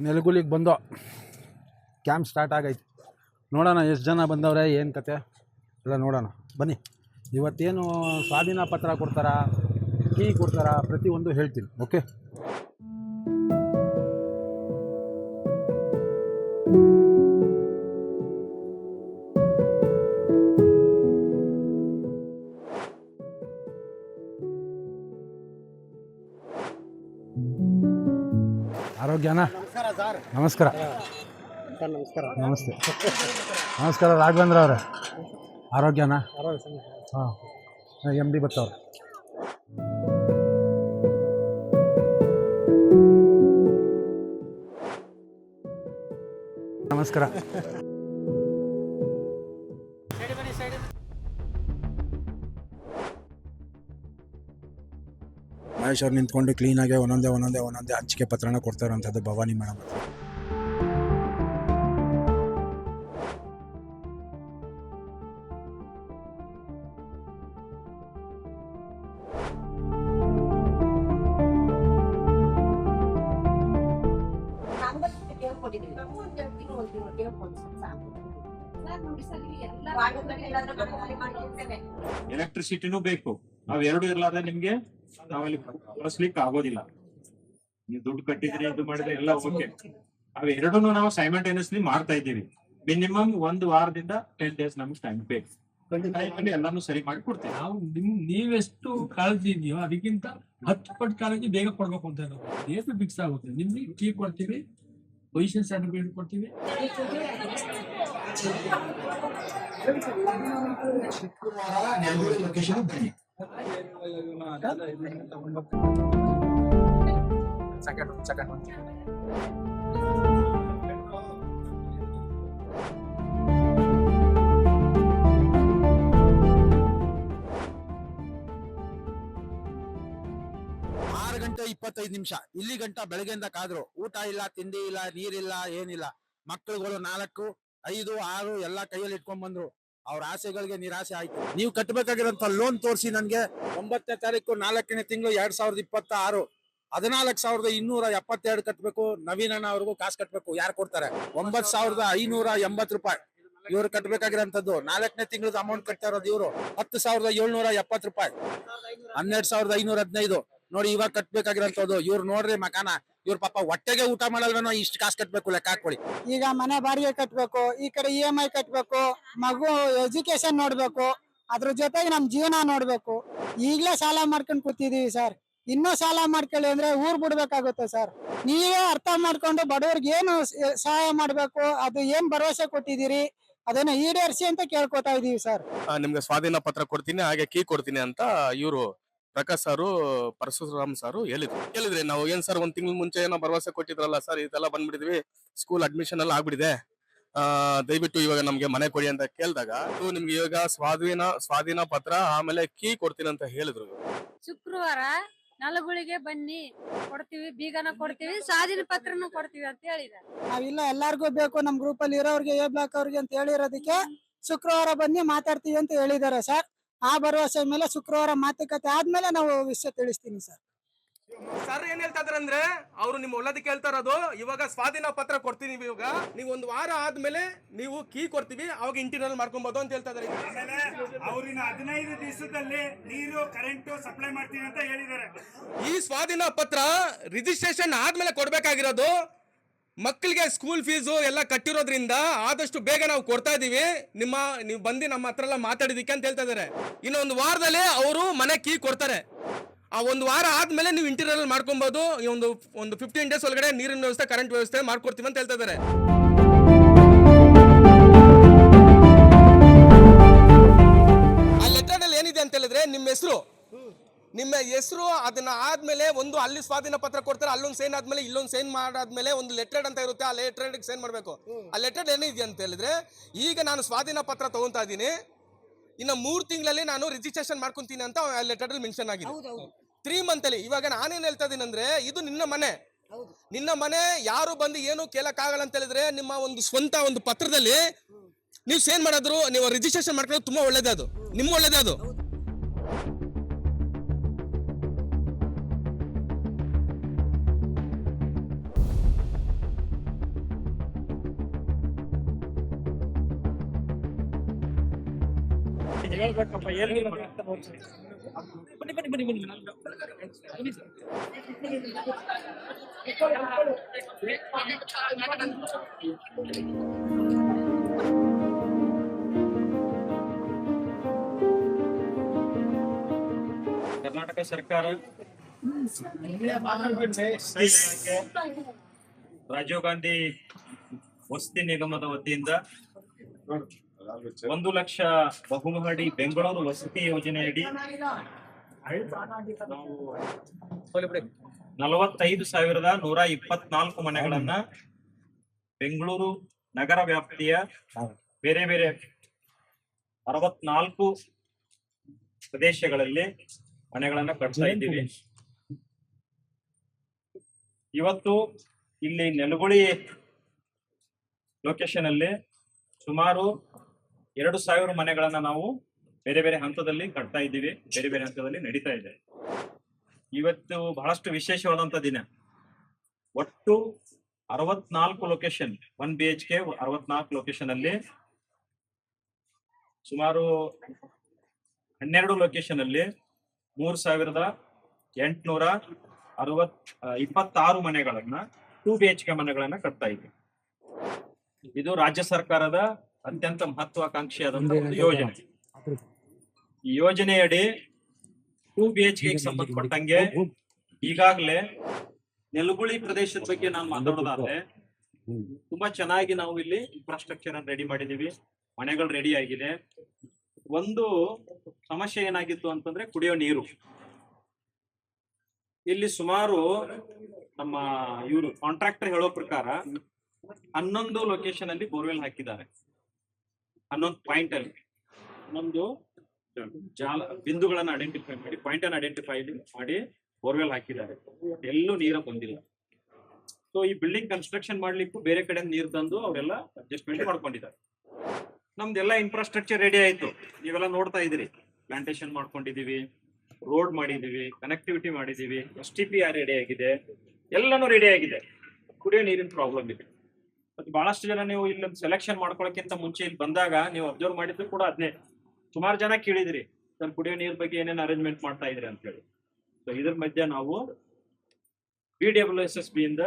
ನೆಲಗುಲಿಗೆ ಬಂದು camp start ಆಗೈತೆ. ನೋಡೋಣ ಎಷ್ಟು ಜನ ಬಂದವ್ರೆ, ಏನು ಕತೆ ಎಲ್ಲ ನೋಡೋಣ ಬನ್ನಿ. ಇವತ್ತೇನು ಸ್ವಾಧೀನ ಪತ್ರ ಕೊಡ್ತಾರಾ, ಕೀ ಕೊಡ್ತಾರಾ, ಪ್ರತಿಯೊಂದು ಹೇಳ್ತೀನಿ. ಓಕೆ, ಆರೋಗ್ಯನಾ? ನಮಸ್ಕಾರ ಸರ್, ನಮಸ್ಕಾರ. ನಮಸ್ತೆ. ನಮಸ್ಕಾರ ರಾಘವೇಂದ್ರ ಅವರೇ, ಆರೋಗ್ಯನಾ? ಹಾಂ, MD ಬರ್ತಾವ್ರೆ. ನಮಸ್ಕಾರ. ಮಹೇಶ್ ಅವ್ರು ನಿಂತ್ಕೊಂಡು ಕ್ಲೀನಾಗಿ ಒಂದೊಂದೇ ಹಂಚಿಕೆ ಪತ್ರನ ಕೊಡ್ತಾರಂಥದ್ದು ಭವಾನಿ ಮೇಡಮ್. ಎಲೆಕ್ಟ್ರಿಸಿಟಿನೂ ಬೇಕು. ಅವೆರಡು ಇರ್ಲಾದ್ರೆ ನಿಮ್ಗೆ ನಾವಲ್ಲಿ ಬಳಸ್ಲಿಕ್ಕೆ ಆಗೋದಿಲ್ಲ. ನೀವು ದುಡ್ಡು ಕಟ್ಟಿದ್ರೆ ಇದು ಮಾಡಿದ್ರೆ ಎಲ್ಲ ಓಕೆ. ಅವೆರಡನ್ನು ನಾವು ಸೈಮಲ್ಟೇನಿಯಸ್ಲಿ ಮಾಡ್ತಾ ಇದ್ದೀವಿ. ಮಿನಿಮಮ್ 1 ವಾರದಿಂದ 10 days ನಮ್ಗೆ ಟೈಮ್ ಬೇಕು. ಟೈಮಲ್ಲಿ ಎಲ್ಲಾನು ಸರಿ ಮಾಡಿ ಕೊಡ್ತೀವಿ ನಾವು. ನೀವೆಷ್ಟು ಕಾಳಜಿ ಇದೆಯೋ ಅದಕ್ಕಿಂತ 10 ಪಟ್ಟು ಕಾಳಜಿ ಬೇಗ ಕೊಡ್ಬೇಕು ಅಂತ ಡೇಟ್ ಫಿಕ್ಸ್ ಆಗುತ್ತೆ. ನಿಮ್ಗೆ ಕೀ ಕೊಡ್ತೀವಿ, ಪೊಸಿಷನ್ ಸರ್ಟಿಫಿಕೇಟ್ ಕೊಡ್ತೀವಿ. ಲೊಕೇಶನ್ ಬನ್ನಿ. ಸೆಕೆಂಡ್ 6:25 ಇಲ್ಲಿ ಗಂಟ ಬೆಳಗ್ಗೆಯಿಂದ ಕಾದ್ರು. ಊಟ ಇಲ್ಲ, ತಿಂಡಿ ಇಲ್ಲ, ನೀರಿಲ್ಲ, ಏನಿಲ್ಲ. ಮಕ್ಕಳುಗಳು 4, 5, 6 ಎಲ್ಲ ಕೈಯಲ್ಲಿ ಇಟ್ಕೊಂಡ್ ಬಂದ್ರು. ಅವ್ರ ಆಸೆಗಳಿಗೆ ನಿರಾಸೆ ಆಯ್ತು. ನೀವು ಕಟ್ಟಬೇಕಾಗಿರೋಂಥ ಲೋನ್ ತೋರಿಸಿ ನನಗೆ 9ನೇ ತಾರೀಕು 4ನೇ ತಿಂಗಳು 2026 14,272 ಕಟ್ಟಬೇಕು. ನವೀನಣ್ಣ ಅವ್ರಿಗೂ ಕಾಸು ಕಟ್ಟಬೇಕು. ಯಾರು ಕೊಡ್ತಾರೆ? 9,580 ರೂಪಾಯಿ ಇವ್ರು ಕಟ್ಟಬೇಕಾಗಿರೋಂಥದ್ದು. 4ನೇ ತಿಂಗಳದ ಅಮೌಂಟ್ ಕಟ್ತಾ ಇರೋದು ಇವರು 10,770 ರೂಪಾಯಿ, 12,515 ನೋಡಿ. ಇವಾಗ ಕಟ್ಬೇಕಾಗಿರೋಂಥದ್ದು ಇವ್ರು ನೋಡ್ರಿ ಮಕಾನ. ಇವ್ರ ಪಾಪ ಹೊಟ್ಟೆಗೆ ಊಟ ಮಾಡಲ್ವೇನೋ ಇಷ್ಟು ಕಾಸು ಕಟ್ಬೇಕು, ಲೆಕ್ಕ ಹಾಕೊಳ್ಳಿ. ಈಗ ಮನೆ ಬಾಡಿಗೆ ಕಟ್ಬೇಕು, ಈ ಕಡೆ EMI ಕಟ್ಬೇಕು, ಮಗು ಎಜುಕೇಶನ್ ನೋಡ್ಬೇಕು, ಅದ್ರ ಜೊತೆಗೆ ನಮ್ ಜೀವನ ನೋಡ್ಬೇಕು. ಈಗ್ಲೇ ಸಾಲ ಮಾಡ್ಕೊಂಡ್ ಕೂತಿದೀವಿ ಸರ್. ಇನ್ನೂ ಸಾಲ ಮಾಡ್ಕೊಳ್ಳಿ ಅಂದ್ರೆ ಊರ್ ಬಿಡ್ಬೇಕಾಗುತ್ತೆ ಸರ್. ನೀವೇ ಅರ್ಥ ಮಾಡ್ಕೊಂಡು ಬಡವ್ರಿಗೆ ಏನು ಸಹಾಯ ಮಾಡ್ಬೇಕು, ಅದು ಏನ್ ಭರವಸೆ ಕೊಟ್ಟಿದ್ದೀರಿ ಅದನ್ನ ಈಡೇರಿಸಿ ಅಂತ ಕೇಳ್ಕೊತಾ ಇದೀವಿ ಸರ್. ನಿಮ್ಗೆ ಸ್ವಾಧೀನ ಪತ್ರ ಕೊಡ್ತೀನಿ, ಹಾಗೆ ಕೀ ಕೊಡ್ತೀನಿ ಅಂತ ಇವರು ಪ್ರಕಾಶ್ ಸಾರು, ಪರಶುರಾಮ್ ಸಾರು ಹೇಳಿದ್ರಿ. ನಾವು ಏನ್ ಸರ್ 1 ತಿಂಗಳ ಮುಂಚೆ ಏನೋ ಭರವಸೆ ಕೊಟ್ಟಿದ್ರಲ್ಲ ಸರ್, ಇದೆಲ್ಲ ಬಂದ್ಬಿಟ್ಟಿದ್ವಿ, ಸ್ಕೂಲ್ ಅಡ್ಮಿಷನ್ ಎಲ್ಲ ಆಗ್ಬಿಟ್ಟಿದೆ, ದಯವಿಟ್ಟು ಇವಾಗ ನಮ್ಗೆ ಮನೆ ಕೊಡಿ ಅಂತ ಕೇಳಿದಾಗ ನಿಮ್ಗೆ ಇವಾಗ ಸ್ವಾಧೀನ ಪತ್ರ ಆಮೇಲೆ ಕೀ ಕೊಡ್ತೀನಿ ಅಂತ ಹೇಳಿದ್ರು. ಶುಕ್ರವಾರ ನಲಗುಳಿಗೆ ಬನ್ನಿ, ಕೊಡ್ತೀವಿ, ಬೀಗನ ಕೊಡ್ತೀವಿ, ಸ್ವಾಧೀನ ಪತ್ರನೂ ಕೊಡ್ತೀವಿ ಅಂತ ಹೇಳಿದ್ದಾರೆ. ನಾವಿಲ್ಲ ಎಲ್ಲಾರ್ಗು ಬೇಕು, ನಮ್ ಗ್ರೂಪ್ ಅಲ್ಲಿ ಇರೋರ್ಗೆ A ಬ್ಲಾಕ್ ಅವ್ರಿಗೆ ಅಂತ ಹೇಳಿರೋದಕ್ಕೆ ಶುಕ್ರವಾರ ಬನ್ನಿ ಮಾತಾಡ್ತೀವಿ ಅಂತ ಹೇಳಿದ್ದಾರೆ ಸರ್. ಆ ಭರವಸೆ ಮೇಲೆ ಶುಕ್ರವಾರ ಮಾತುಕತೆ ಆದ್ಮೇಲೆ ನಾವು ವಿಷಯ ತಿಳಿಸ್ತೀನಿ ಸರ್. ಸರ್ ಏನ್ ಹೇಳ್ತಾ ಇದಾರೆ ಅಂದ್ರೆ, ಅವ್ರು ನಿಮ್ ಒಳ್ಳೇದಕ್ಕೆ ಹೇಳ್ತಾ ಇರೋದು. ಇವಾಗ ಸ್ವಾಧೀನ ಪತ್ರ ಕೊಡ್ತೀನಿ, ಇವಾಗ ನೀವು 1 ವಾರ ಆದ್ಮೇಲೆ ನೀವು ಕೀ ಕೊಡ್ತೀವಿ, ಅವಾಗ ಇಂಟೀರಿಯರ್ ಮಾಡ್ಕೊಬಹುದು ಅಂತ ಹೇಳ್ತಾ ಇದಾರೆ. ಅವ್ರಿನ 15 ದಿವಸದಲ್ಲಿ ನೀರು ಕರೆಂಟ್ ಸಪ್ಲೈ ಮಾಡ್ತೀವಿ ಅಂತ ಹೇಳಿದ್ದಾರೆ. ಈ ಸ್ವಾಧೀನ ಪತ್ರ ರಿಜಿಸ್ಟ್ರೇಷನ್ ಆದ್ಮೇಲೆ ಕೊಡ್ಬೇಕಾಗಿರೋದು. ಮಕ್ಕಳಿಗೆ ಸ್ಕೂಲ್ ಫೀಸು ಎಲ್ಲ ಕಟ್ಟಿರೋದ್ರಿಂದ ಆದಷ್ಟು ಬೇಗ ನಾವು ಕೊಡ್ತಾ ಇದೀವಿ. ನೀವು ಬಂದು ನಮ್ಮ ಹತ್ರ ಎಲ್ಲ ಮಾತಾಡಿದಕ್ಕೆ ಅಂತ ಹೇಳ್ತಾ ಇದಾರೆ. ಇನ್ನು 1 ವಾರದಲ್ಲಿ ಅವರು ಮನೆ ಕೀ ಕೊಡ್ತಾರೆ. ಆ 1 ವಾರ ಆದ್ಮೇಲೆ ನೀವು ಇಂಟೀರಿಯರ್ ಮಾಡ್ಕೊಬಹುದು. ಒಂದು 15 days ಒಳಗಡೆ ನೀರಿನ ವ್ಯವಸ್ಥೆ, ಕರೆಂಟ್ ವ್ಯವಸ್ಥೆ ಮಾಡ್ಕೊಡ್ತೀವಿ ಅಂತ ಹೇಳ್ತಾ ಇದಾರೆ. ಆ ಲೆಟರ್ ಅಲ್ಲಿ ಏನಿದೆ ಅಂತ ಹೇಳಿದ್ರೆ, ನಿಮ್ಮ ಹೆಸರು ಅದನ್ನ ಆದ್ಮೇಲೆ ಅಲ್ಲಿ ಸ್ವಾಧೀನ ಪತ್ರ ಕೊಡ್ತಾರೆ, ಅಲ್ಲೊಂದು ಸೈನ್ ಆದ್ಮೇಲೆ ಇಲ್ಲೊಂದು ಸೈನ್ ಮಾಡಾದ್ಮೇಲೆ ಒಂದು ಲೆಟರ್ ಅಂತ ಇರುತ್ತೆ. ಆ ಲೆಟರ್ ಸೈನ್ ಮಾಡ್ಬೇಕು. ಆ ಲೆಟರ್ ಏನಿದೆ ಅಂತ ಹೇಳಿದ್ರೆ, ಈಗ ನಾನು ಸ್ವಾಧೀನ ಪತ್ರ ತಗೊಂತಾ ಇದ್ದೀನಿ, ಇನ್ನು 3 ತಿಂಗಳಲ್ಲಿ ನಾನು ರಿಜಿಸ್ಟ್ರೇಷನ್ ಮಾಡ್ಕೊಂತೀನಿ ಅಂತ ಆ ಲೆಟರ್ ಅಲ್ಲಿ ಮೆನ್ಷನ್ ಆಗಿದೆ. 3 month ಅಲ್ಲಿ. ಇವಾಗ ನಾನೇನ್ ಹೇಳ್ತಾ ಇದೀನಿ ಅಂದ್ರೆ, ಇದು ನಿನ್ನ ಮನೆ ಯಾರು ಬಂದು ಏನು ಕೇಳಕ್ಕಾಗಲ್ಲ ಅಂತ ಹೇಳಿದ್ರೆ, ನಿಮ್ಮ ಒಂದು ಸ್ವಂತ ಒಂದು ಪತ್ರದಲ್ಲಿ ನೀವು ಸೈನ್ ಮಾಡಿದ್ರು, ನೀವು ರಿಜಿಸ್ಟ್ರೇಷನ್ ಮಾಡ್ಕೊಳ್ಳೋದು ತುಂಬಾ ಒಳ್ಳೇದೇ, ಅದು ಒಳ್ಳೇದೇ ಅದು. ಹೇಳ್ಬೇಕಪ್ಪ ಏನ್ ಬನ್ನಿ ಬನ್ನಿ ಬನ್ನಿ ಬನ್ನಿ ಬನ್ನಿ ಸರ್. ಕರ್ನಾಟಕ ಸರ್ಕಾರ ರಾಜೀವ್ ಗಾಂಧಿ ವಸತಿ ನಿಗಮದ ವತಿಯಿಂದ 1 ಲಕ್ಷ ಬಹುಮಹಡಿ ಬೆಂಗಳೂರು ವಸತಿ ಯೋಜನೆಯಡಿ ನಾವು 45,124 ಮನೆಗಳನ್ನ ಬೆಂಗಳೂರು ನಗರ ವ್ಯಾಪ್ತಿಯ ಬೇರೆ ಬೇರೆ 64 ಪ್ರದೇಶಗಳಲ್ಲಿ ಮನೆಗಳನ್ನ ಕಟ್ತಾ ಇದ್ದೀವಿ. ಇವತ್ತು ಇಲ್ಲಿ ನೆಲಗುಳಿ ಲೊಕೇಶನ್ ಅಲ್ಲಿ ಸುಮಾರು 2,000 ಮನೆಗಳನ್ನ ನಾವು ಬೇರೆ ಬೇರೆ ಹಂತದಲ್ಲಿ ಕಟ್ತಾ ಇದ್ದೀವಿ, ಬೇರೆ ಬೇರೆ ಹಂತದಲ್ಲಿ ನಡೀತಾ ಇದೆ. ಇವತ್ತು ಬಹಳಷ್ಟು ವಿಶೇಷವಾದಂತ ದಿನ. ಒಟ್ಟು 64 ಲೊಕೇಶನ್, 1 BHK 64 ಲೊಕೇಶನ್ ಅಲ್ಲಿ ಸುಮಾರು 12 ಲೊಕೇಶನ್ ಅಲ್ಲಿ 3,826 ಮನೆಗಳನ್ನ 2 BHK ಮನೆಗಳನ್ನ ಕಟ್ತಾ ಇದ್ದೀವಿ. ಇದು ರಾಜ್ಯ ಸರ್ಕಾರದ ಅತ್ಯಂತ ಮಹತ್ವಾಕಾಂಕ್ಷಿಯಾದಂತಹ ಒಂದು ಯೋಜನೆ. ಈ ಯೋಜನೆಯಡಿ 2 BHK ಸಂಬಂಧಪಟ್ಟಂಗೆ ಈಗಾಗಲೇ ನೆಲಗುಳಿ ಪ್ರದೇಶದ ಬಗ್ಗೆ ನಾನು ಮಾತಾಡೋದಾದ್ರೆ ತುಂಬಾ ಚೆನ್ನಾಗಿ ನಾವು ಇಲ್ಲಿ ಇನ್ಫ್ರಾಸ್ಟ್ರಕ್ಚರ್ ಅನ್ನು ರೆಡಿ ಮಾಡಿದೀವಿ, ಮನೆಗಳು ರೆಡಿ ಆಗಿದೆ. ಒಂದು ಸಮಸ್ಯೆ ಏನಾಗಿತ್ತು ಅಂತಂದ್ರೆ ಕುಡಿಯೋ ನೀರು. ಇಲ್ಲಿ ಸುಮಾರು ನಮ್ಮ ಇವರು ಕಾಂಟ್ರಾಕ್ಟರ್ ಹೇಳೋ ಪ್ರಕಾರ 11 ಲೊಕೇಶನ್ ಅಲ್ಲಿ ಬೋರ್ವೆಲ್ ಹಾಕಿದ್ದಾರೆ. 11 ಪಾಯಿಂಟ್ ಅಲ್ಲಿ 11 ಜಾಲ ಬಿಂದುಗಳನ್ನ ಐಡೆಂಟಿಫೈ ಮಾಡಿ, ಪಾಯಿಂಟ್ ಅನ್ನು ಐಡೆಂಟಿಫೈ ಮಾಡಿ ಬೋರ್ವೆಲ್ ಹಾಕಿದ್ದಾರೆ. ಎಲ್ಲೂ ನೀರ ಬಂದಿಲ್ಲ. ಸೊ ಈ ಬಿಲ್ಡಿಂಗ್ ಕನ್ಸ್ಟ್ರಕ್ಷನ್ ಮಾಡ್ಲಿಕ್ಕೂ ಬೇರೆ ಕಡೆ ನೀರು ತಂದು ಅವರೆಲ್ಲ ಅಡ್ಜಸ್ಟ್ಮೆಂಟ್ ಮಾಡ್ಕೊಂಡಿದ್ದಾರೆ. ನಮ್ದೆಲ್ಲ ಇನ್ಫ್ರಾಸ್ಟ್ರಕ್ಚರ್ ರೆಡಿ ಆಯ್ತು, ನೀವೆಲ್ಲ ನೋಡ್ತಾ ಇದ್ದೀರಿ. ಪ್ಲಾಂಟೇಶನ್ ಮಾಡ್ಕೊಂಡಿದೀವಿ, ರೋಡ್ ಮಾಡಿದೀವಿ, ಕನೆಕ್ಟಿವಿಟಿ ಮಾಡಿದೀವಿ, STPR ರೆಡಿ ಆಗಿದೆ, ಎಲ್ಲಾನು ರೆಡಿ ಆಗಿದೆ. ಕುಡಿಯೋ ನೀರಿನ ಪ್ರಾಬ್ಲಮ್ ಇದೆ. ಮತ್ತೆ ಬಹಳಷ್ಟು ಜನ ನೀವು ಇಲ್ಲಿ ಸೆಲೆಕ್ಷನ್ ಮಾಡ್ಕೊಳಕ್ಕಿಂತ ಮುಂಚೆ ಇಲ್ಲಿ ಬಂದಾಗ ನೀವು ಅಬ್ಸರ್ವ್ ಮಾಡಿದ್ರು ಕೂಡ ಅದನ್ನೇ ಸುಮಾರು ಜನ ಕೇಳಿದ್ರಿ, ಸರ್ ಕುಡಿಯೋ ನೀರ್ ಬಗ್ಗೆ ಏನೇನು ಅರೇಂಜ್ಮೆಂಟ್ ಮಾಡ್ತಾ ಇದ್ರಿ ಅಂತ ಹೇಳಿ. ಸೊ ಇದ್ರ ಮಧ್ಯೆ ನಾವು BWSSB ಇಂದ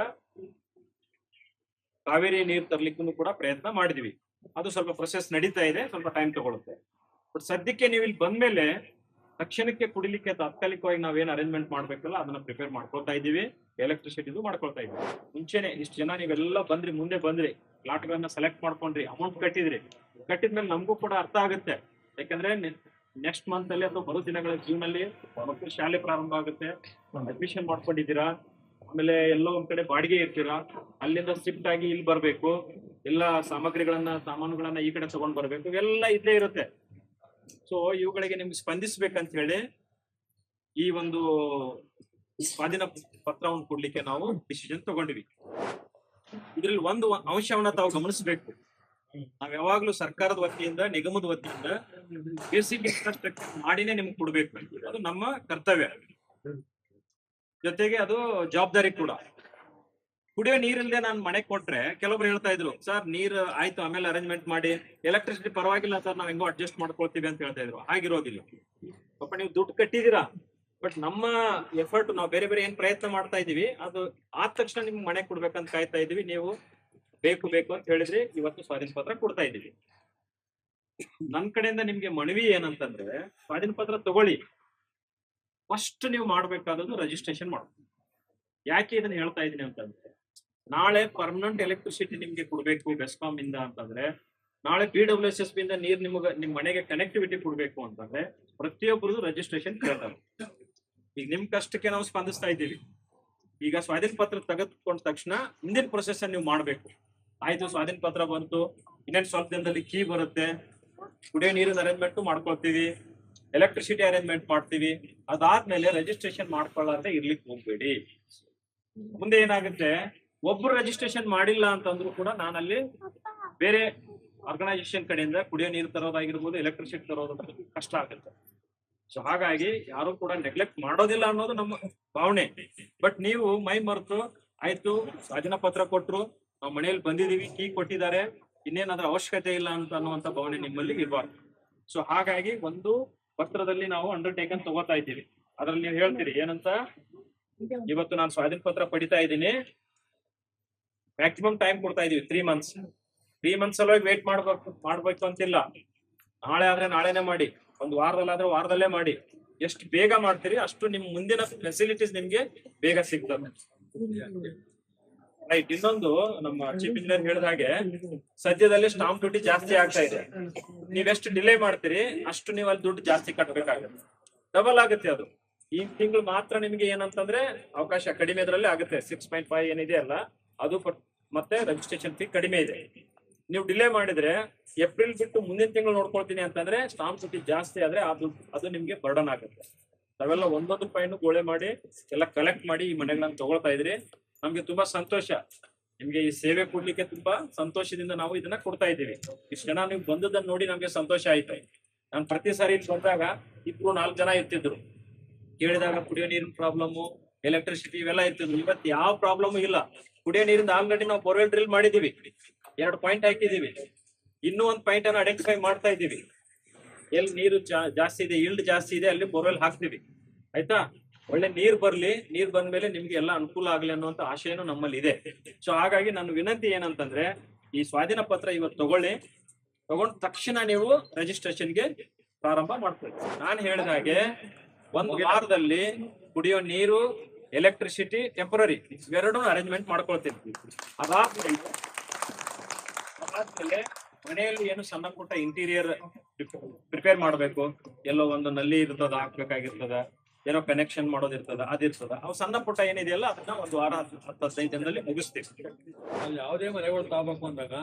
ಕಾವೇರಿ ನೀರು ತರ್ಲಿಕ್ಕೂ ಕೂಡ ಪ್ರಯತ್ನ ಮಾಡಿದ್ವಿ. ಅದು ಸ್ವಲ್ಪ ಪ್ರೊಸೆಸ್ ನಡೀತಾ ಇದೆ, ಸ್ವಲ್ಪ ಟೈಮ್ ತಗೊಳುತ್ತೆ. ಬಟ್ ಸದ್ಯಕ್ಕೆ ನೀವು ಇಲ್ಲಿ ಬಂದ್ಮೇಲೆ ತಕ್ಷಣಕ್ಕೆ ಕುಡಿಲಿಕ್ಕೆ ತಾತ್ಕಾಲಿಕವಾಗಿ ನಾವೇನು ಅರೇಂಜ್ಮೆಂಟ್ ಮಾಡ್ಬೇಕಲ್ಲ ಅದನ್ನ ಪ್ರಿಪೇರ್ ಮಾಡ್ಕೊಳ್ತಾ ಇದೀವಿ. ಎಲೆಕ್ಟ್ರಿಸಿಟಿದು ಮಾಡ್ಕೊಳ್ತಾ ಇದೀವಿ. ಮುಂಚೆನೆ ಇಷ್ಟು ಜನ ನೀವೆಲ್ಲ ಬಂದ್ರಿ, ಮುಂದೆ ಬಂದ್ರಿ, ಪ್ಲಾಟ್ಗಳನ್ನ ಸೆಲೆಕ್ಟ್ ಮಾಡ್ಕೊಂಡ್ರಿ, ಅಮೌಂಟ್ ಕಟ್ಟಿದ್ರಿ. ಕಟ್ಟಿದ್ಮೇಲೆ ನಮಗೂ ಕೂಡ ಅರ್ಥ ಆಗುತ್ತೆ. ಯಾಕಂದ್ರೆ ನೆಕ್ಸ್ಟ್ ಮಂತ್ ಅಲ್ಲಿ ಅಥವಾ ಬರೋ ದಿನಗಳ ಜೂನಲ್ಲಿ ಮಕ್ಕಳು ಶಾಲೆ ಪ್ರಾರಂಭ ಆಗುತ್ತೆ, ಅಡ್ಮಿಷನ್ ಮಾಡ್ಕೊಂಡಿದ್ದೀರಾ, ಆಮೇಲೆ ಎಲ್ಲೋ ಒಂದ್ ಕಡೆ ಬಾಡಿಗೆ ಇರ್ತೀರಾ, ಅಲ್ಲಿಂದ ಶಿಫ್ಟ್ ಆಗಿ ಇಲ್ಲಿ ಬರ್ಬೇಕು, ಎಲ್ಲ ಸಾಮಾನುಗಳನ್ನ ಈ ಕಡೆ ತಗೊಂಡ್ ಬರ್ಬೇಕು, ಇವೆಲ್ಲ ಇದ್ದೇ ಇರುತ್ತೆ. ಸೊ ಇವುಗಳಿಗೆ ನಿಮ್ಗೆ ಸ್ಪಂದಿಸ್ಬೇಕಂತ ಹೇಳಿ ಈ ಒಂದು ಸ್ವಾಧೀನ ಪತ್ರವನ್ನು ಕೊಡ್ಲಿಕ್ಕೆ ನಾವು ಡಿಸಿಷನ್ ತಗೊಂಡಿವಿ. ಇದ್ರಲ್ಲಿ ಒಂದು ಅಂಶವನ್ನ ತಾವು ಗಮನಿಸಬೇಕು. ನಾವ್ ಯಾವಾಗ್ಲೂ ಸರ್ಕಾರದ ವತಿಯಿಂದ, ನಿಗಮದ ವತಿಯಿಂದ ಬೇಸಿಕ್ ಇನ್ಫ್ರಾಸ್ಟ್ರಕ್ಚರ್ ಮಾಡಿನೇ ನಿಮ್ಗೆ ಕೊಡ್ಬೇಕು. ಅದು ನಮ್ಮ ಕರ್ತವ್ಯ, ಜೊತೆಗೆ ಅದು ಜವಾಬ್ದಾರಿ ಕೂಡ. ಕುಡಿಯೋ ನೀರಿಲ್ಲದೆ ನಾನು ಮನೆ ಕೊಟ್ರೆ ಕೆಲವೊಬ್ರು ಹೇಳ್ತಾ ಇದ್ರು, ಸರ್ ನೀರ್ ಆಯ್ತು ಆಮೇಲೆ ಅರೇಂಜ್ಮೆಂಟ್ ಮಾಡಿ, ಎಲೆಕ್ಟ್ರಿಸಿಟಿ ಪರವಾಗಿಲ್ಲ ಸರ್ ನಾವ್ ಹೆಂಗೋ ಅಡ್ಜಸ್ಟ್ ಮಾಡ್ಕೊಳ್ತೀವಿ ಅಂತ ಹೇಳ್ತಾ ಇದ್ರು. ಆಗಿರೋದಿಲ್ಲ. ಪಾಪ ನೀವು ದುಡ್ಡು ಕಟ್ಟಿದೀರಾ, ಬಟ್ ನಮ್ಮ ಎಫರ್ಟ್ ನಾವು ಬೇರೆ ಬೇರೆ ಏನ್ ಪ್ರಯತ್ನ ಮಾಡ್ತಾ ಇದೀವಿ ಅದು ಆದ ತಕ್ಷಣ ನಿಮ್ಗೆ ಮನೆ ಕೊಡ್ಬೇಕಂತ ಕಾಯ್ತಾ ಇದೀವಿ. ನೀವು ಬೇಕು ಅಂತ ಹೇಳಿದ್ರೆ ಇವತ್ತು ಸ್ವಾಧೀನ ಪತ್ರ ಕೊಡ್ತಾ ಇದೀವಿ. ನನ್ ಕಡೆಯಿಂದ ನಿಮ್ಗೆ ಮನವಿ ಏನಂತಂದ್ರೆ, ಸ್ವಾಧೀನ ಪತ್ರ ತಗೊಳ್ಳಿ, ಫಸ್ಟ್ ನೀವು ಮಾಡ್ಬೇಕಾದದ್ದು ರಿಜಿಸ್ಟ್ರೇಷನ್ ಮಾಡ್ಬೇಕು. ಯಾಕೆ ಇದನ್ನ ಹೇಳ್ತಾ ಇದೀನಿ ಅಂತಂದ್ರೆ, ನಾಳೆ ಪರ್ಮನೆಂಟ್ ಎಲೆಕ್ಟ್ರಿಸಿಟಿ ನಿಮ್ಗೆ ಕೊಡ್ಬೇಕು ಬೆಸ್ಕಾಂ ಇಂದ ಅಂತಂದ್ರೆ, ನಾಳೆ BWSSB ಇಂದ ನೀರ್ ನಿಮ್ ಮನೆಗೆ ಕನೆಕ್ಟಿವಿಟಿ ಕೊಡ್ಬೇಕು ಅಂತಂದ್ರೆ ಪ್ರತಿಯೊಬ್ಬರದು ರಿಜಿಸ್ಟ್ರೇಷನ್ ಕೇಳ್ತಾರೆ. ಈಗ ನಿಮ್ ಕಷ್ಟಕ್ಕೆ ನಾವು ಸ್ಪಂದಿಸ್ತಾ ಇದ್ದೀವಿ. ಈಗ ಸ್ವಾಧೀನ ಪತ್ರ ತೆಗೆದುಕೊಂಡ ತಕ್ಷಣ ಹಿಂದಿನ ಪ್ರೊಸೆಸ್ ನೀವು ಮಾಡ್ಬೇಕು. ಆಯ್ತು, ಸ್ವಾಧೀನ ಪತ್ರ ಬಂತು, ಇನ್ನೇನು ಸ್ವಲ್ಪ ದಿನದಲ್ಲಿ ಕೀ ಬರುತ್ತೆ, ಕುಡಿಯೋ ನೀರಿನ ಅರೇಂಜ್ಮೆಂಟ್ ಮಾಡ್ಕೊಳ್ತೀವಿ, ಎಲೆಕ್ಟ್ರಿಸಿಟಿ ಅರೇಂಜ್ಮೆಂಟ್ ಮಾಡ್ತೀವಿ. ಅದಾದ್ಮೇಲೆ ರಿಜಿಸ್ಟ್ರೇಷನ್ ಮಾಡ್ಕೊಳ್ಳಾರ್ದೆ ಇರ್ಲಿಕ್ಕೆ ಹೋಗ್ಬೇಡಿ. ಮುಂದೆ ಏನಾಗುತ್ತೆ, ಒಬ್ರು ರಿಜಿಸ್ಟ್ರೇಷನ್ ಮಾಡಿಲ್ಲ ಅಂತಂದ್ರು ಕೂಡ ನಾನಲ್ಲಿ ಬೇರೆ ಆರ್ಗನೈಸೇಷನ್ ಕಡೆಯಿಂದ ಕುಡಿಯೋ ನೀರು ತರೋದಾಗಿರ್ಬೋದು, ಎಲೆಕ್ಟ್ರಿಸಿಟಿ ತರೋದಾಗಿರ್ಬೋದು ಕಷ್ಟ ಆಗುತ್ತೆ. ಸೊ ಹಾಗಾಗಿ ಯಾರು ಕೂಡ ನೆಗ್ಲೆಕ್ಟ್ ಮಾಡೋದಿಲ್ಲ ಅನ್ನೋದು ನಮ್ಮ ಭಾವನೆ. ಬಟ್ ನೀವು ಮೈ ಮರೆತು ಆಯ್ತು ಸ್ವಾಧೀನ ಪತ್ರ ಕೊಟ್ರು, ನಾವು ಮನೆಯಲ್ಲಿ ಬಂದಿದೀವಿ, ಕೀ ಕೊಟ್ಟಿದ್ದಾರೆ, ಇನ್ನೇನಾದ್ರೂ ಅವಶ್ಯಕತೆ ಇಲ್ಲ ಅಂತ ಅನ್ನುವಂತ ಭಾವನೆ ನಿಮ್ಮಲ್ಲಿ ಇರಬಾರ್ದು. ಸೊ ಹಾಗಾಗಿ ಒಂದು ಪತ್ರದಲ್ಲಿ ನಾವು ಅಂಡರ್ಟೇಕನ್ ತಗೋತಾ ಇದ್ದೀವಿ. ಅದ್ರಲ್ಲಿ ನೀವು ಹೇಳ್ತೀರಿ ಏನಂತ, ಇವತ್ತು ನಾನು ಸ್ವಾಧೀನ ಪತ್ರ ಪಡಿತಾ ಇದ್ದೀನಿ, ಮ್ಯಾಕ್ಸಿಮಮ್ ಟೈಮ್ ಕೊಡ್ತಾ ಇದೀವಿ 3 months. 3 months ಸಲುವಾಗಿ ವೇಟ್ ಮಾಡ್ಬೇಕು ಅಂತಿಲ್ಲ. ನಾಳೆ ಆದ್ರೆ ನಾಳೆನೆ ಮಾಡಿ, ಒಂದು ವಾರದಲ್ಲಾದ್ರೆ ವಾರದಲ್ಲೇ ಮಾಡಿ. ಎಷ್ಟು ಬೇಗ ಮಾಡ್ತೀರಿ ಅಷ್ಟು ನಿಮ್ ಮುಂದಿನ ಫೆಸಿಲಿಟೀಸ್ ನಿಮ್ಗೆ ಬೇಗ ಸಿಗ್ತದೆ. ರೈಟ್. ಇನ್ನೊಂದು ನಮ್ಮ ಚೀಫ್ ಇಂಜಿನಿಯರ್ ಹೇಳಿದ ಹಾಗೆ ಸದ್ಯದಲ್ಲಿ ಸ್ಟಾಂಪ್ ಡ್ಯೂಟಿ ಜಾಸ್ತಿ ಆಗ್ತಾ ಇದೆ. ನೀವೆಷ್ಟು ಡಿಲೇ ಮಾಡ್ತೀರಿ ಅಷ್ಟು ನೀವು ಅಲ್ಲಿ ದುಡ್ಡು ಜಾಸ್ತಿ ಕಟ್ಟಬೇಕಾಗುತ್ತೆ, ಡಬಲ್ ಆಗುತ್ತೆ ಅದು. ಈ ತಿಂಗಳು ಮಾತ್ರ ನಿಮ್ಗೆ ಏನಂತಂದ್ರೆ ಅವಕಾಶ ಕಡಿಮೆ ಇದರಲ್ಲಿ ಆಗುತ್ತೆ. 6.5 ಏನಿದೆ ಅಲ್ಲ ಅದು, ಮತ್ತೆ ರಿಜಿಸ್ಟ್ರೇಷನ್ ಫೀ ಕಡಿಮೆ ಇದೆ. ನೀವು ಡಿಲೇ ಮಾಡಿದ್ರೆ ಏಪ್ರಿಲ್ ಬಿಟ್ಟು ಮುಂದಿನ ತಿಂಗಳು ನೋಡ್ಕೊಳ್ತೀನಿ ಅಂತಂದ್ರೆ ಸ್ಟಾಂಪ್ ಡ್ಯೂಟಿ ಜಾಸ್ತಿ ಆದ್ರೆ ಅದು ನಿಮ್ಗೆ ಬರ್ಡನ್ ಆಗುತ್ತೆ. ನಾವೆಲ್ಲ ಒಂದೊಂದು ರೂಪಾಯಿನೂ ಗೋಳೆ ಮಾಡಿ ಎಲ್ಲ ಕಲೆಕ್ಟ್ ಮಾಡಿ ಈ ಮನೆಗಳನ್ನ ತಗೊಳ್ತಾ ಇದ್ರಿ. ನಮ್ಗೆ ತುಂಬಾ ಸಂತೋಷ, ನಿಮ್ಗೆ ಈ ಸೇವೆ ಕೊಡ್ಲಿಕ್ಕೆ ತುಂಬಾ ಸಂತೋಷದಿಂದ ನಾವು ಇದನ್ನ ಕೊಡ್ತಾ ಇದ್ದೀವಿ. ಇಷ್ಟು ಜನ ನೀವು ಬಂದದನ್ನ ನೋಡಿ ನಮ್ಗೆ ಸಂತೋಷ ಆಯ್ತು. ನಾನು ಪ್ರತಿ ಸಾರಿ ಇಲ್ಲಿ ಬಂದಾಗ 2-4 ಜನ ಇರ್ತಿದ್ರು. ಕೇಳಿದಾಗ ಕುಡಿಯೋ ನೀರಿನ ಪ್ರಾಬ್ಲಮ್, ಎಲೆಕ್ಟ್ರಿಸಿಟಿ ಇವೆಲ್ಲ ಇರ್ತಿದ್ರು. ಇವತ್ತು ಯಾವ ಪ್ರಾಬ್ಲಮ್ ಇಲ್ಲ. ಕುಡಿಯೋ ನೀರಿಂದ ಆಲ್ರೆಡಿ ನಾವು ಬೋರ್ವೆಲ್ ಡ್ರಿಲ್ ಮಾಡಿದೀವಿ, 2 ಪಾಯಿಂಟ್ ಹಾಕಿದೀವಿ. ಇನ್ನೂ 1 ಪಾಯಿಂಟ್ ಅನ್ನು ಐಡೆಂಟಿಫೈ ಮಾಡ್ತಾ ಇದ್ದೀವಿ. ಎಲ್ಲಿ ನೀರು ಜಾಸ್ತಿ ಇದೆ, ಈಲ್ಡ್ ಜಾಸ್ತಿ ಇದೆ, ಅಲ್ಲಿ ಬೋರ್ವೆಲ್ ಹಾಕ್ತಿವಿ. ಆಯ್ತಾ? ಒಳ್ಳೆ ನೀರ್ ಬರ್ಲಿ, ನೀರ್ ಬಂದ್ಮೇಲೆ ನಿಮ್ಗೆ ಎಲ್ಲ ಅನುಕೂಲ ಆಗ್ಲಿ ಅನ್ನುವಂತ ಆಶಯನೂ ನಮ್ಮಲ್ಲಿ ಇದೆ. ಸೊ ಹಾಗಾಗಿ ನನ್ನ ವಿನಂತಿ ಏನಂತಂದ್ರೆ, ಈ ಸ್ವಾಧೀನ ಪತ್ರ ಇವತ್ತು ತಗೊಂಡ ತಕ್ಷಣ ನೀವು ರಿಜಿಸ್ಟ್ರೇಷನ್ಗೆ ಪ್ರಾರಂಭ ಮಾಡ್ಕೊಳ್ಳಿ. ನಾನು ಹೇಳಿದ ಹಾಗೆ 1 ವಾರದಲ್ಲಿ ಕುಡಿಯೋ ನೀರು, ಎಲೆಕ್ಟ್ರಿಸಿಟಿ ಟೆಂಪರರಿ ಇವೆರಡೂ ಅರೇಂಜ್ಮೆಂಟ್ ಮಾಡ್ಕೊಳ್ತೀನಿ. ಅದಾದ್ಮೇಲೆ ಮನೆಯಲ್ಲಿ ಏನು ಸಣ್ಣ ಪುಟ್ಟ ಇಂಟೀರಿಯರ್ ಪ್ರಿಪೇರ್ ಮಾಡ್ಬೇಕು, ಎಲ್ಲೋ ಒಂದು ನಲ್ಲಿ ಇರ್ತದ ಹಾಕ್ಬೇಕಾಗಿರ್ತದ, ಏನೋ ಕನೆಕ್ಷನ್ ಮಾಡೋದಿರ್ತದ, ಅದಿರ್ತದ. ಅವು ಸಣ್ಣ ಪುಟ್ಟ ಏನಿದೆಯಲ್ಲ ಅದನ್ನ 1 ವಾರ 10-15 ದಿನದಲ್ಲಿ ಮುಗಿಸ್ತೀವಿ. ಅಲ್ಲಿ ಯಾವುದೇ ಮನೆಗಳು ತಗೋಬೇಕು ಅಂದಾಗ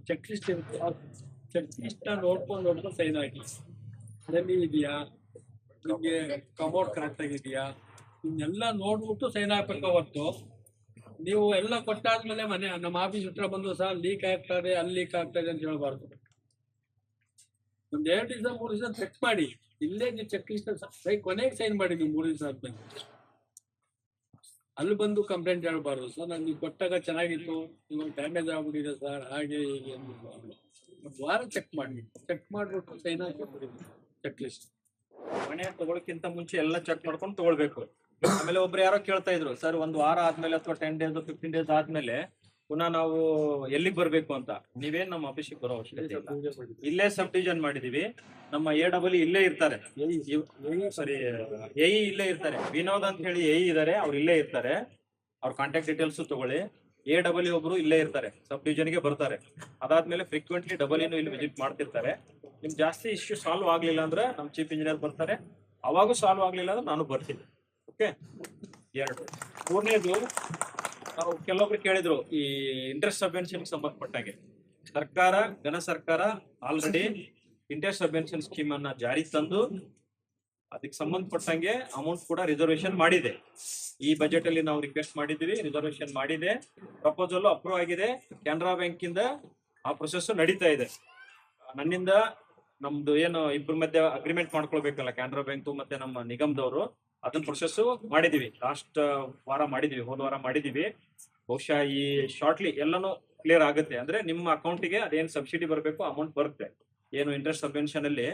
ಚೆಕ್ ಲಿಸ್ಟ್ ಇರುತ್ತೆ. ಚೆಕ್ ಲಿಸ್ಟ್ ನೋಡ್ಕೊಂಡು ಸೈನ್ ಹಾಕಿ. ಅದರಲ್ಲಿ ಇದೆಯಾ, ನಿಮ್ಗೆ ಕಮೋಡ್ ಕರೆಕ್ಟ್ ಆಗಿದೆಯಾ, ಇದನ್ನೆಲ್ಲ ನೋಡ್ಬಿಟ್ಟು ಸೈನ್ ಹಾಕ್ಬೇಕು. ಹೊತ್ತು ನೀವು ಎಲ್ಲ ಕೊಟ್ಟಾದ್ಮೇಲೆ ನಮ್ಮ ಆಫೀಸ್ ಹತ್ರ ಬಂದು ಸರ್ ಲೀಕ್ ಆಗ್ತದೆ, ಅಲ್ಲಿ ಲೀಕ್ ಆಗ್ತದೆ ಅಂತ ಹೇಳ್ಬಾರ್ದು. ಒಂದ್ 2 ದಿವಸ 3 ದಿವಸ ಚೆಕ್ ಮಾಡಿ, ಇಲ್ಲೇ ನೀವು ಚೆಕ್ ಲಿಸ್ಟ್ ಕೊನೆಗೆ ಸೈನ್ ಮಾಡಿ. ನೀವು 3 ದಿವಸ ಆದ್ಮೇಲೆ ಅಲ್ಲಿ ಬಂದು ಕಂಪ್ಲೇಂಟ್ ಹೇಳ್ಬಾರ್ದು. ಸರ್ ನಾನು ನೀವು ಕೊಟ್ಟಾಗ ಚೆನ್ನಾಗಿತ್ತು, ಇವಾಗ ಡ್ಯಾಮೇಜ್ ಆಗ್ಬಿಟ್ಟಿದೆ ಸರ್, ಹಾಗೆ ಹೀಗೆ ಅಂತ. 1 ವಾರ ಚೆಕ್ ಮಾಡ್ಬಿಟ್ಟು ಸೈನ್ ಹಾಕಿ ಚೆಕ್ ಲಿಸ್ಟ್. ಮನೆ ತಗೊಳಕ್ಕಿಂತ ಮುಂಚೆ ಎಲ್ಲ ಚೆಕ್ ಮಾಡ್ಕೊಂಡು ತಗೊಳ್ಬೇಕು. ಆಮೇಲೆ ಒಬ್ರು ಯಾರೋ ಕೇಳ್ತಾ ಇದ್ರು, ಸರ್ 1 ವಾರ ಆದ್ಮೇಲೆ ಅಥವಾ 10 days 15 days ಆದ್ಮೇಲೆ ಪುನಃ ನಾವು ಎಲ್ಲಿಗೆ ಬರ್ಬೇಕು ಅಂತ. ನೀವೇನ್ ನಮ್ಮ ಆಫೀಸಿಗೆ ಬರೋ ಅವಶ್ಯಕತೆ ಇಲ್ಲ. ಇಲ್ಲೇ ಸಬ್ ಡಿವಿಷನ್ ಮಾಡಿದೀವಿ. ನಮ್ಮ AEE ಇಲ್ಲೇ ಇರ್ತಾರೆ, ಸಾರಿ AE ಇಲ್ಲೇ ಇರ್ತಾರೆ. ವಿನೋದ್ ಅಂತ ಹೇಳಿ AE ಇದಾರೆ, ಅವ್ರು ಇಲ್ಲೇ ಇರ್ತಾರೆ. ಅವ್ರ ಕಾಂಟ್ಯಾಕ್ಟ್ ಡೀಟೇಲ್ಸ್ ತಗೊಳ್ಳಿ. AEE ಒಬ್ರು ಇಲ್ಲೇ ಇರ್ತಾರೆ, ಸಬ್ ಡಿವಿಷನ್ಗೆ ಬರ್ತಾರೆ. ಅದಾದ್ಮೇಲೆ ಫ್ರೀಕ್ವೆಂಟ್ಲಿ EE ಇಲ್ಲಿ ವಿಸಿಟ್ ಮಾಡ್ತಿರ್ತಾರೆ. ನಿಮ್ ಜಾಸ್ತಿ ಇಶ್ಯೂ ಸಾಲ್ವ್ ಆಗ್ಲಿಲ್ಲ ಅಂದ್ರೆ ನಮ್ ಚೀಫ್ ಇಂಜಿನಿಯರ್ ಬರ್ತಾರೆ, ಅವಾಗೂ ಸಾಲ್ವ್ ಆಗ್ಲಿಲ್ಲ ಅಂದ್ರೆ ನಾನು ಬರ್ತೀನಿ. ಓಕೆ. 2 ಮೂರನೇದು, ನಾವು ಕೆಲವೊಬ್ರು ಕೇಳಿದ್ರು ಈ ಇಂಟ್ರೆಸ್ಟ್ ಸಬ್ವೆನ್ಷನ್ ಸಂಬಂಧಪಟ್ಟಾಗೆ. ಘನ ಸರ್ಕಾರ ಆಲ್ರೆಡಿ ಇಂಟ್ರೆಸ್ಟ್ ಸಬ್ವೆನ್ಷನ್ ಸ್ಕೀಮ್ ಅನ್ನ ಜಾರಿ ತಂದು ಅದಕ್ಕೆ ಸಂಬಂಧಪಟ್ಟಂಗೆ ಅಮೌಂಟ್ ಕೂಡ ರಿಸರ್ವೇಶನ್ ಮಾಡಿದೆ. ಈ ಬಜೆಟ್ ಅಲ್ಲಿ ನಾವು ರಿಕ್ವೆಸ್ಟ್ ಮಾಡಿದ್ವಿ, ರಿಸರ್ವೇಶನ್ ಮಾಡಿದೆ. ಪ್ರಪೋಸಲ್ ಅಪ್ರೂವ್ ಆಗಿದೆ. ಕೆನರಾ ಬ್ಯಾಂಕ್ ಇಂದ ಆ ಪ್ರೊಸೆಸ್ ನಡೀತಾ ಇದೆ. ನನ್ನಿಂದ ನಮ್ದು ಏನು ಇಬ್ಬರ ಮಧ್ಯೆ ಅಗ್ರಿಮೆಂಟ್ ಮಾಡ್ಕೊಳ್ಬೇಕಲ್ಲ, ಕೆನರಾ ಬ್ಯಾಂಕ್ ಮತ್ತೆ ನಮ್ಮ ನಿಗಮದವರು, ಅದನ್ನ ಪ್ರೊಸೆಸ್ ಮಾಡಿದೀವಿ. ಲಾಸ್ಟ್ ವಾರ ಮಾಡಿದೀವಿ, ಹೋದ ವಾರ ಮಾಡಿದೀವಿ. ಬಹುಶಃ ಈ ಶಾರ್ಟ್ಲಿ ಎಲ್ಲಾನು ಕ್ಲಿಯರ್ ಆಗುತ್ತೆ. ಅಂದ್ರೆ ನಿಮ್ಮ ಅಕೌಂಟಿಗೆ ಅದೇನು ಸಬ್ಸಿಡಿ ಬರಬೇಕು ಅಮೌಂಟ್ ಬರುತ್ತೆ. ಏನು ಇಂಟ್ರೆಸ್ಟ್ ಸಬ್ವೆನ್ಷನ್ ಅಲ್ಲಿ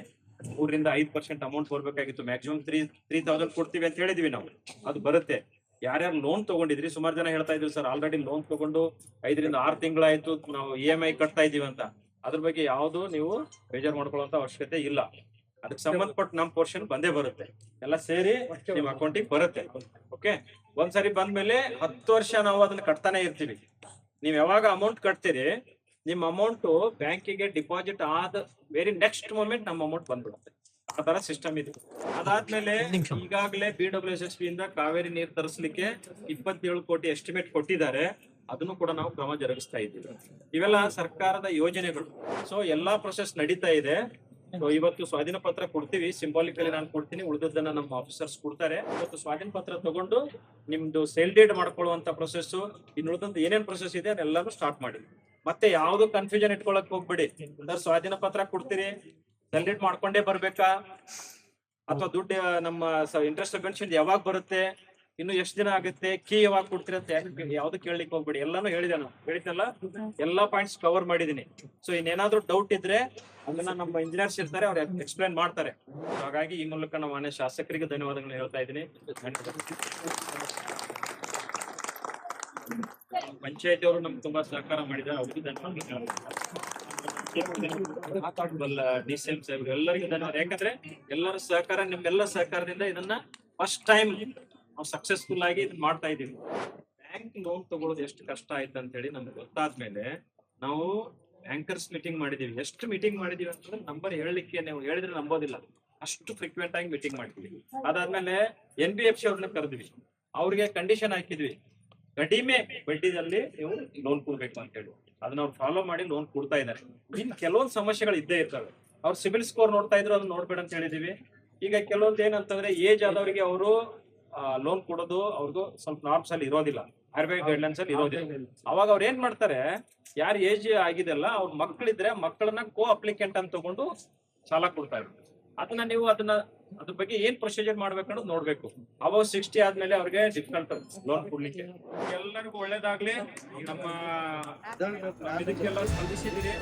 3-5% ಅಮೌಂಟ್ ಬರ್ಬೇಕಾಗಿತ್ತು, ಮ್ಯಾಕ್ಸಿಮಮ್ 3,000 ಕೊಡ್ತೀವಿ ಅಂತ ಹೇಳಿದ್ವಿ ನಾವು, ಅದು ಬರುತ್ತೆ. ಯಾರ್ಯಾರು ಲೋನ್ ತಗೊಂಡಿದ್ರಿ, ಸುಮಾರು ಜನ ಹೇಳ್ತಾ ಇದ್ರು ಸರ್ ಆಲ್ರೆಡಿ ಲೋನ್ ತಗೊಂಡು 5-6 ತಿಂಗಳಾಯ್ತು, ನಾವು EMI ಕಟ್ತಾ ಇದೀವಿ ಅಂತ. ಅದ್ರ ಬಗ್ಗೆ ಯಾವ್ದು ನೀವು ಬೇಜಾರ್ ಮಾಡ್ಕೊಳ್ಳುವಂತ ಅವಶ್ಯಕತೆ ಇಲ್ಲ. ಅದಕ್ಕೆ ಸಂಬಂಧಪಟ್ಟ ನಮ್ ಪೋರ್ಷನ್ ಬಂದೇ ಬರುತ್ತೆ, ಎಲ್ಲ ಸೇರಿ ನಿಮ್ ಅಕೌಂಟಿಗೆ ಬರುತ್ತೆ. ಓಕೆ. ಒಂದ್ಸರಿ ಬಂದ್ಮೇಲೆ 10 ವರ್ಷ ನಾವು ಅದನ್ನ ಕಟ್ತಾನೆ ಇರ್ತೀವಿ. ನೀವ್ ಯಾವಾಗ ಅಮೌಂಟ್ ಕಟ್ತೀರಿ, ನಿಮ್ ಅಮೌಂಟ್ ಬ್ಯಾಂಕಿಗೆ ಡಿಪಾಸಿಟ್ ಆದ ವೆರಿ ನೆಕ್ಸ್ಟ್ ಮೂಮೆಂಟ್ ನಮ್ಮ ಅಮೌಂಟ್ ಬಂದ್ಬಿಡುತ್ತೆ. ಆ ತರ ಸಿಸ್ಟಮ್ ಇದೆ. ಅದಾದ್ಮೇಲೆ ಈಗಾಗಲೇ BWSSB ಇಂದ ಕಾವೇರಿ ನೀರು ತರಿಸಲಿಕ್ಕೆ 27 ಕೋಟಿ ಎಸ್ಟಿಮೇಟ್ ಕೊಟ್ಟಿದ್ದಾರೆ. ಅದನ್ನು ಕೂಡ ನಾವು ಕ್ರಮ ಜರುಗಿಸ್ತಾ ಇದ್ದೀವಿ. ಇವೆಲ್ಲ ಸರ್ಕಾರದ ಯೋಜನೆಗಳು. ಸೊ ಎಲ್ಲಾ ಪ್ರೊಸೆಸ್ ನಡೀತಾ ಇದೆ. ಸೊ ಇವತ್ತು ಸ್ವಾಧೀನ ಪತ್ರ ಕೊಡ್ತೀವಿ, ಸಿಂಬಾಲಿಕಲಿ ನಾನು ಕೊಡ್ತೀನಿ, ಉಳಿದದ್ದನ್ನ ನಮ್ಮ ಆಫೀಸರ್ಸ್ ಕೊಡ್ತಾರೆ. ಇವತ್ತು ಸ್ವಾಧೀನ ಪತ್ರ ತಗೊಂಡು ನಿಮ್ದು ಸೇಲ್ ಡೇಟ್ ಮಾಡ್ಕೊಳ್ಳುವಂತ ಪ್ರೊಸೆಸ್, ಇನ್ನು ಉಳಿದಂತ ಏನೇನ್ ಪ್ರೊಸೆಸ್ ಇದೆ ಅದೆಲ್ಲಾನು ಸ್ಟಾರ್ಟ್ ಮಾಡಿ. ಮತ್ತೆ ಯಾವ್ದು ಕನ್ಫ್ಯೂಷನ್ ಇಟ್ಕೊಳಕ್ ಹೋಗ್ಬೇಡಿ. ಸರ್ ಸ್ವಾಧೀನ ಪತ್ರ ಕೊಡ್ತೀರಿ, ಸೇಲ್ ಡೇಟ್ ಮಾಡ್ಕೊಂಡೇ ಬರ್ಬೇಕಾ, ಅಥವಾ ದುಡ್ಡು ನಮ್ಮ ಇಂಟ್ರೆಸ್ಟ್ ಸಬ್ವೆನ್ಷನ್ ಯಾವಾಗ ಬರುತ್ತೆ, ಇನ್ನು ಎಷ್ಟು ದಿನ ಆಗುತ್ತೆ, ಕೀ ಯಾವಾಗ ಕೊಡ್ತೀರಾ ಅಂತ ಯಾವ್ದು ಕೇಳಲಿಕ್ಕೆ ಹೋಗ್ಬೇಡಿ. ಎಲ್ಲಾನು ಹೇಳಿದೆ ನಾನು, ಹೇಳಿದ್ನಲ್ಲ, ಎಲ್ಲಾ ಪಾಯಿಂಟ್ಸ್ ಕವರ್ ಮಾಡಿದೀನಿ. ಸೊ ಇನ್ನೇನಾದ್ರೂ ಡೌಟ್ ಇದ್ರೆ ಅದನ್ನ ನಮ್ಮ ಇಂಜಿನಿಯರ್ಸ್ ಇರ್ತಾರೆ, ಅವ್ರು ಎಕ್ಸ್ಪ್ಲೈನ್ ಮಾಡ್ತಾರೆ. So ಹಾಗಾಗಿ ಈ ಮೂಲಕ ನಮ್ಮ ಮಾನ್ಯ ಶಾಸಕರಿಗೆ ಧನ್ಯವಾದಗಳನ್ನ ಹೇಳ್ತಾ ಇದ್ದೀನಿ. ಪಂಚಾಯತಿ ಅವರು ನಮ್ಗೆ ತುಂಬಾ ಸಹಕಾರ ಮಾಡಿದ್ದಾರೆ, ಅವ್ರಿಗೆ ಧನ್ಯವಾದ. ಡಿಸಿಎಂ ಸಾಹೇಬ್ ಎಲ್ಲರಿಗೂ ಧನ್ಯವಾದ. ಯಾಕಂದ್ರೆ ಎಲ್ಲರ ಸಹಕಾರ, ನಿಮ್ಗೆಲ್ಲ ಸಹಕಾರದಿಂದ ಇದನ್ನ ಫಸ್ಟ್ ಟೈಮ್ ನಾವು ಸಕ್ಸಸ್ಫುಲ್ ಆಗಿ ಇದನ್ನ ಮಾಡ್ತಾ ಇದೀವಿ. ಬ್ಯಾಂಕ್ ಲೋನ್ ತಗೊಳ್ಳೋದು ಎಷ್ಟು ಕಷ್ಟ ಆಯ್ತು ಅಂತ ಹೇಳಿ ನಮ್ಗೆ ಗೊತ್ತಾದ್ಮೇಲೆ ನಾವು ಬ್ಯಾಂಕರ್ಸ್ ಮೀಟಿಂಗ್ ಮಾಡಿದೀವಿ. ಎಷ್ಟು ಮೀಟಿಂಗ್ ಮಾಡಿದೀವಿ ಅಂತಂದ್ರೆ ನಂಬರ್ ಹೇಳಲಿಕ್ಕೆ ನೀವು ಹೇಳಿದ್ರೆ ನಂಬೋದಿಲ್ಲ, ಅಷ್ಟು ಫ್ರೀಕ್ವೆಂಟ್ ಆಗಿ ಮೀಟಿಂಗ್ ಮಾಡ್ತೀವಿ. ಅದಾದ್ಮೇಲೆ NBFC ಅವ್ರನ್ನ ಕರೆದ್ವಿ, ಅವ್ರಿಗೆ ಕಂಡೀಷನ್ ಹಾಕಿದ್ವಿ, ಕಡಿಮೆ ಬಡ್ಡಿದಲ್ಲಿ ನೀವು ಲೋನ್ ಕೊಡ್ಬೇಕು ಅಂತ ಹೇಳಿ. ಅದನ್ನ ಅವ್ರು ಫಾಲೋ ಮಾಡಿ ಲೋನ್ ಕೊಡ್ತಾ ಇದ್ದಾರೆ. ಇನ್ ಕೆಲವೊಂದು ಸಮಸ್ಯೆಗಳು ಇದ್ದೇ ಇರ್ತವೆ. ಅವ್ರು ಸಿಬಿಲ್ ಸ್ಕೋರ್ ನೋಡ್ತಾ ಇದ್ರು, ಅದನ್ನ ನೋಡ್ಬೇಡ ಅಂತ ಹೇಳಿದೀವಿ. ಈಗ ಕೆಲವೊಂದು ಏನಂತಂದ್ರೆ ಏಜ್ ಆದವರಿಗೆ ಅವರು ಲೋನ್ ಕೊಡೋದು ಅವ್ರಿಗೂ ಸ್ವಲ್ಪ ನಾರ್ಮ್ಸ್ ಅಲ್ಲಿ ಇರೋದಿಲ್ಲ, RBI ಗೈಡ್ಲೈನ್ಸ್ ಅಲ್ಲಿ ಇರೋದಿಲ್ಲ. ಅವಾಗ ಅವ್ರು ಏನ್ ಮಾಡ್ತಾರೆ, ಯಾರು ಏಜ್ ಆಗಿದೆಲ್ಲ ಅವ್ರ ಮಕ್ಕಳಿದ್ರೆ ಮಕ್ಕಳನ್ನ ಕೋ ಅಪ್ಲಿಕೆಂಟ್ ಅಂತ ತಗೊಂಡು ಸಾಲ ಕೊಡ್ತಾ ಇದ್ರು. ಅದನ್ನ ನೀವು ಅದ್ರ ಬಗ್ಗೆ ಏನ್ ಪ್ರೊಸೀಜರ್ ಮಾಡ್ಬೇಕು ಅನ್ನೋದು ನೋಡ್ಬೇಕು. ಅವಾಗ 60 ಆದ್ಮೇಲೆ ಅವ್ರಿಗೆ ಡಿಫಿಕಲ್ಟ್ ಲೋನ್ ಕೊಡ್ಲಿಕ್ಕೆ. ಎಲ್ಲರಿಗೂ ಒಳ್ಳೇದಾಗ್ಲಿ. ನಮ್ಮ ಇದಕ್ಕೆಲ್ಲ ಸ್ಪಂದಿಸಿದ್ದೀರಿ.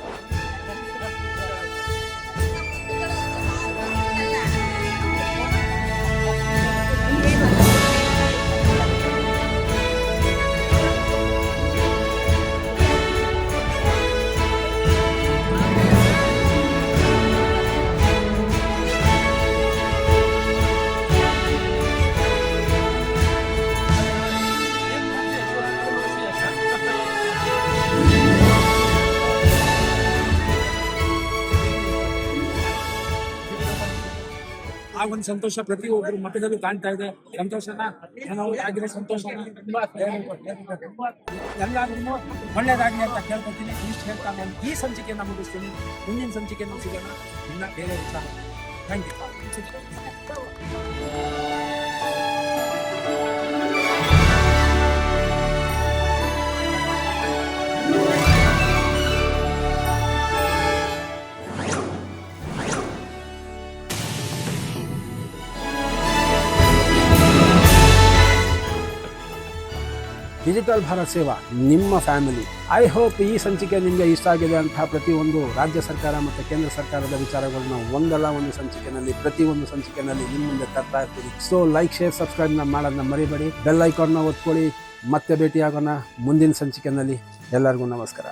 ಆ ಒಂದು ಸಂತೋಷ ಪ್ರತಿಯೊಬ್ಬರು ಮಠದಲ್ಲೂ ಕಾಣ್ತಾ ಇದೆ. ಸಂತೋಷನ ನಾವು ಆಗಿರೋ ಸಂತೋಷನ ಎಲ್ಲರಿಗೂ ಒಳ್ಳೇದಾಗ್ಲಿ ಅಂತ ಕೇಳ್ಕೊತೀನಿ. ಇಷ್ಟು ಹೇಳ್ತಾ ನಾನು ಈ ಸಂಚಿಕೆಯನ್ನು ಮುಗಿಸ್ತೀನಿ. ಮುಂದಿನ ಸಂಚಿಕೆಯನ್ನು ಸಿಗೋಣ ಇನ್ನ ಬೇರೆ ವಿಚಾರ. Thank you. ಡಿಜಿಟಲ್ ಭಾರತ್ ಸೇವಾ ನಿಮ್ಮ ಫ್ಯಾಮಿಲಿ. ಐ ಹೋಪ್ ಈ ಸಂಚಿಕೆ ನಿಮಗೆ ಇಷ್ಟ ಆಗಿದೆ ಅಂತ ಪ್ರತಿಯೊಂದು ರಾಜ್ಯ ಸರ್ಕಾರ ಮತ್ತು ಕೇಂದ್ರ ಸರ್ಕಾರದ ವಿಚಾರಗಳನ್ನ ಒಂದಲ್ಲ ಒಂದು ಸಂಚಿಕೆನಲ್ಲಿ, ಪ್ರತಿಯೊಂದು ಸಂಚಿಕೆನಲ್ಲಿ ನಿಮ್ಮ ಮುಂದೆ ತರ್ತಾ ಇರ್ತೀವಿ. ಸೊ ಲೈಕ್, ಶೇರ್, ಸಬ್ಸ್ಕ್ರೈಬ್ನ ಮಾಡೋದನ್ನ ಮರಿಬೇಡಿ. ಬೆಲ್ ಐಕಾನ್ನ ಒತ್ಕೊಳ್ಳಿ. ಮತ್ತೆ ಭೇಟಿಯಾಗೋಣ ಮುಂದಿನ ಸಂಚಿಕೆನಲ್ಲಿ. ಎಲ್ಲರಿಗೂ ನಮಸ್ಕಾರ.